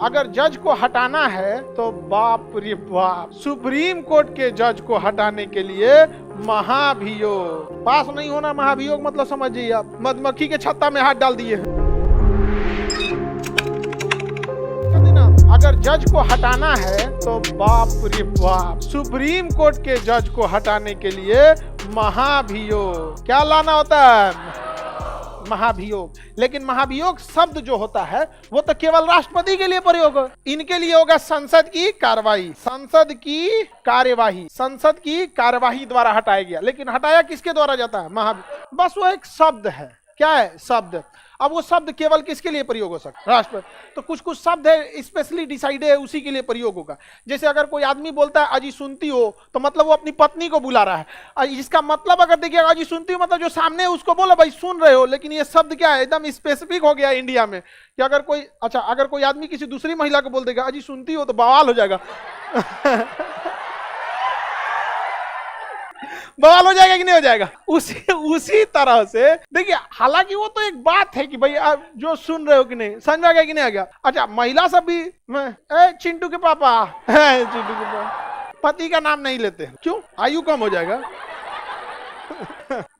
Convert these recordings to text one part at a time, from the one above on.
अगर जज को हटाना है तो बाप रे बाप, सुप्रीम कोर्ट के जज को हटाने के लिए महाभियोग। पास नहीं होना महाभियोग मतलब समझिए आप मधुमक्खी के छत्ता में हाथ डाल दिए हैं। अगर जज को हटाना है तो बाप रे बाप, सुप्रीम कोर्ट के जज को हटाने के लिए महाभियोग। क्या लाना होता है? महाभियोग। लेकिन महाभियोग शब्द जो होता है वो तो केवल राष्ट्रपति के लिए प्रयोग हो, इनके लिए होगा संसद की कार्यवाही। संसद की कार्यवाही, संसद की कार्यवाही द्वारा हटाया गया। लेकिन हटाया किसके द्वारा जाता है? महाभियोग। बस वो एक शब्द है। क्या है? शब्द। अब वो शब्द केवल किसके लिए प्रयोग हो सकता है? राष्ट्रपति। तो कुछ कुछ शब्द है स्पेशली डिसाइड है, उसी के लिए प्रयोग होगा। जैसे अगर कोई आदमी बोलता है अजी सुनती हो, तो मतलब वो अपनी पत्नी को बुला रहा है। इसका मतलब अगर देखिए अजी सुनती हो मतलब जो सामने है उसको बोलो भाई सुन रहे हो। लेकिन ये शब्द क्या है? एकदम स्पेसिफिक हो गया इंडिया में कि अगर कोई अगर कोई आदमी किसी दूसरी महिला को बोल देगा अजी सुनती हो तो बवाल हो जाएगा। बवाल हो जाएगा कि नहीं हो जाएगा? उसी तरह से देखिए, हालांकि वो तो एक बात है कि भाई आप जो सुन रहे हो कि नहीं, समझ में आ गया कि नहीं आ गया? अच्छा, महिला सब भी चिंटू के पापा, चिंटू के पापा, पति का नाम नहीं लेते। क्यों? आयु कम हो जाएगा।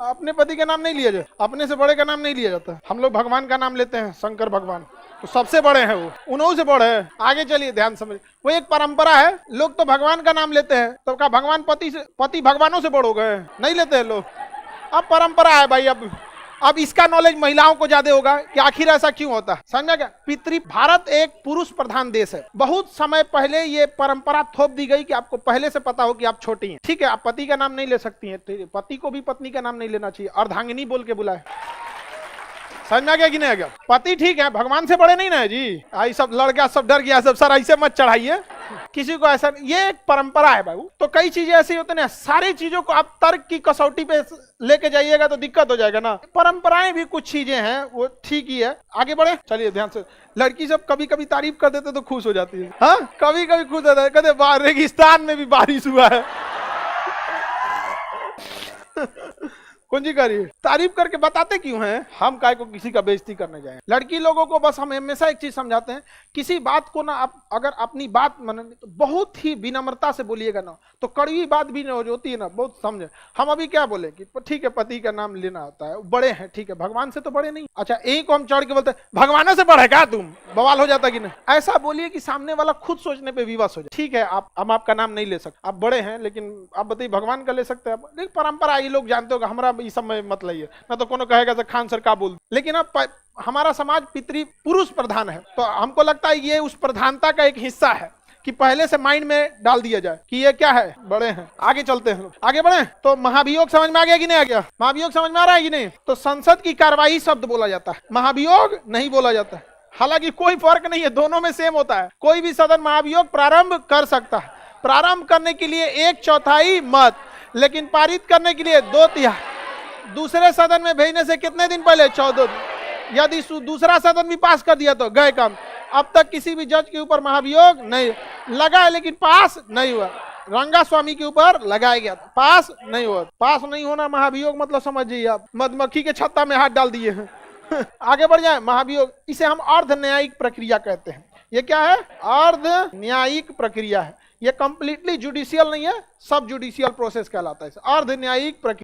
अपने पति का नाम नहीं लिया जाता, अपने से बड़े का नाम नहीं लिया जाता। हम लोग भगवान का नाम लेते हैं, शंकर भगवान तो सबसे बड़े हैं, वो उन्हों से बड़े हैं। आगे चलिए, ध्यान समझ, वो एक परंपरा है। लोग तो भगवान का नाम लेते हैं, तो क्या भगवान पति भगवानों से बड़ हो गए? नहीं लेते हैं लोग। अब परंपरा है भाई। अब इसका नॉलेज महिलाओं को ज्यादा होगा कि आखिर ऐसा क्यों होता है। समझा क्या? भारत एक पुरुष प्रधान देश है। बहुत समय पहले ये परंपरा थोप दी गई कि आपको पहले से पता हो कि आप छोटी हैं। ठीक है, आप पति का नाम नहीं ले सकती हैं, पति को भी पत्नी का नाम नहीं लेना चाहिए। अर्धांगिनी बोल के बुलाए। समझ में आ गया कि नहीं आ गया? पति ठीक है, भगवान से बड़े नहीं ना है जी। आई सब लड़का सब डर गया सब, सर ऐसे मत चढ़ाइए किसी को ऐसा। ये एक परंपरा है बाबू। तो कई चीजें ऐसी होती है ना, सारी चीजों को आप तर्क की कसौटी पे लेके जाइएगा तो दिक्कत हो जाएगा ना। परंपराएं भी कुछ चीजें हैं वो ठीक ही है। आगे बढ़े, चलिए ध्यान से। लड़की सब कभी कभी तारीफ कर देते तो खुश हो जाती है। हाँ, कभी कभी खुश होता है, कहते रेगिस्तान में भी बारिश हुआ है। कौन जी करिए, तारीफ करके बताते क्यों हैं? हम काय को किसी का बेइज्जती करने जाए। लड़की लोगों को बस हम हमेशा एक चीज समझाते हैं, किसी बात को ना आप अगर अपनी बात माने तो बहुत ही विनम्रता से बोलिएगा ना, तो कड़वी बात भी जो होती है ना, बहुत समझे। हम अभी क्या बोले कि ठीक है पति का नाम लेना होता है, बड़े हैं, ठीक है, भगवान से तो बड़े नहीं। अच्छा, यही को हम चढ़ के बोलते हैं भगवान से बड़े क्या तुम, बवाल हो जाता कि नहीं? ऐसा बोलिए कि सामने वाला खुद सोचने पर विवश हो जाए। ठीक है, हम आपका नाम नहीं ले सकते, आप बड़े हैं, लेकिन आप बताइए भगवान का ले सकते हैं? लेकिन परंपरा ये लोग जानते हो, हमारा इस समय मत लाइए ना, तो कोनो कहेगा तो खान सर का बोल। लेकिन अब हमारा समाज पितृ पुरुष प्रधान है, तो हमको लगता है ये उस प्रधानता का एक हिस्सा है कि पहले से माइंड में डाल दिया जाए कि ये क्या है, बड़े हैं। आगे चलते हैं, आगे बढ़े। तो महाभियोग समझ में आ गया कि नहीं आ गया? महाभियोग समझ में आ रहा है कि नहीं? तो संसद की कार्यवाही शब्द बोला जाता है, महाभियोग नहीं बोला जाता है। हालांकि कोई फर्क नहीं है, दोनों में सेम होता है। कोई भी सदन महाभियोग प्रारंभ कर सकता है। प्रारंभ करने के लिए 1/4 मत, लेकिन पारित करने के लिए 2/3। दूसरे सदन में भेजने से कितने दिन पहले? 14 दिन। यदि दूसरा सदन भी पास कर दिया तो गए काम। अब तक किसी भी जज के ऊपर महाभियोग नहीं लगा है, लेकिन पास नहीं हुआ। रंगा स्वामी के ऊपर लगाया गया, पास नहीं हुआ। पास नहीं होना महाभियोग मतलब समझिए आप मधुमक्खी के छत्ता में हाथ डाल दिए हैं। आगे बढ़ जाए। महाभियोग, इसे हम अर्ध न्यायिक प्रक्रिया कहते हैं। ये क्या है? अर्ध न्यायिक प्रक्रिया है। ये कंप्लीटली जुडिशियल नहीं है, सब जुडिशियल प्रोसेस कहलाता है। अर्ध न्यायिक प्रक्रिया।